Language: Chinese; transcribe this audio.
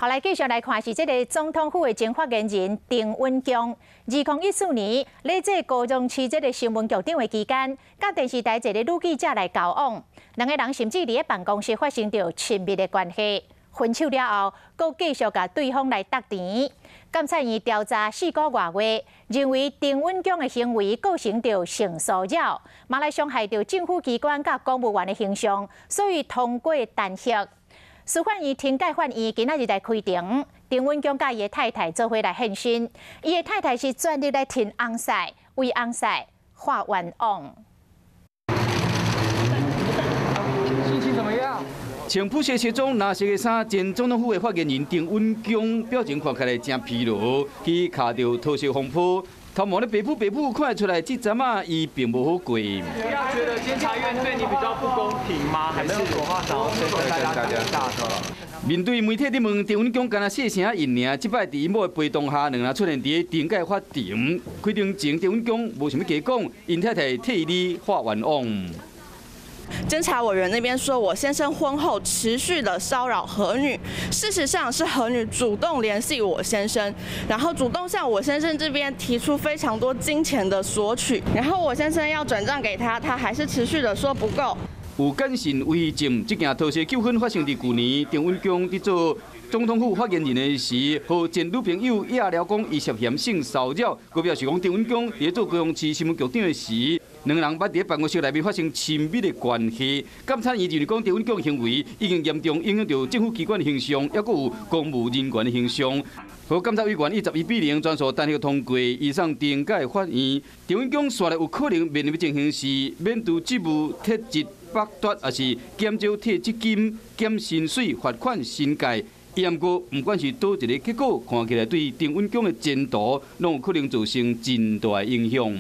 后来继续来看是这个总统府的前发言人丁文强。2014年，咧这高雄市这个新闻局长的期间，甲电视台一个女记者来交往，两个人甚至伫咧办公室发生着亲密的关系。分手了后，佫继续甲对方来搭甜。监察院调查4个多月，认为丁文强的行为构成着性骚扰，嘛来伤害着政府机关甲公务员的形象，所以通过弹劾。司法院庭改法院今仔日来开庭，丁文强甲伊的太太做伙来现身，伊的太太是全力来挺翁婿，为翁婿画冤枉。心情怎么样？穿普鞋西装、蓝色的衫，前总统府的发言人丁文强表情看起来真疲劳，去卡着桃色风波。头毛咧白布看得出来，这阵啊，伊并无好过。你要觉得监察院对你比较不公平吗？还是有话想要先跟大家讲的？面对媒体的问，丁文强干那细声应尔，即摆伫伊某的陪同下，两人出现伫庭改法庭。开庭前，丁文强无想要加讲，因太太替伊画冤枉。监察委员那边说，我先生婚后持续的骚扰何女，事实上是何女主动联系我先生，然后主动向我先生这边提出非常多金钱的索取，然后我先生要转账给他，他还是持续的说不够。有监信为证，这件桃色纠纷发生伫去年，丁文强伫做总统府发言人的时，和前女朋友野聊讲伊涉嫌性骚扰，佮表示讲丁文强伫做高雄市新闻局长的时，两人捌伫办公室内面发生亲密的关系。监察院认为讲丁文强的行为已经严重影响到政府机关的形象，也佮有公务人员的形象。和监察委员以11-0专属单核通过，以上庭改法院，丁文强煞来有可能面临进行是免除职务、撤职、剥夺，也是减少退职金、减薪水、罚款、新界。伊毋过，不管是倒一个结果，看起来对丁文强的前途，拢有可能造成真大影响。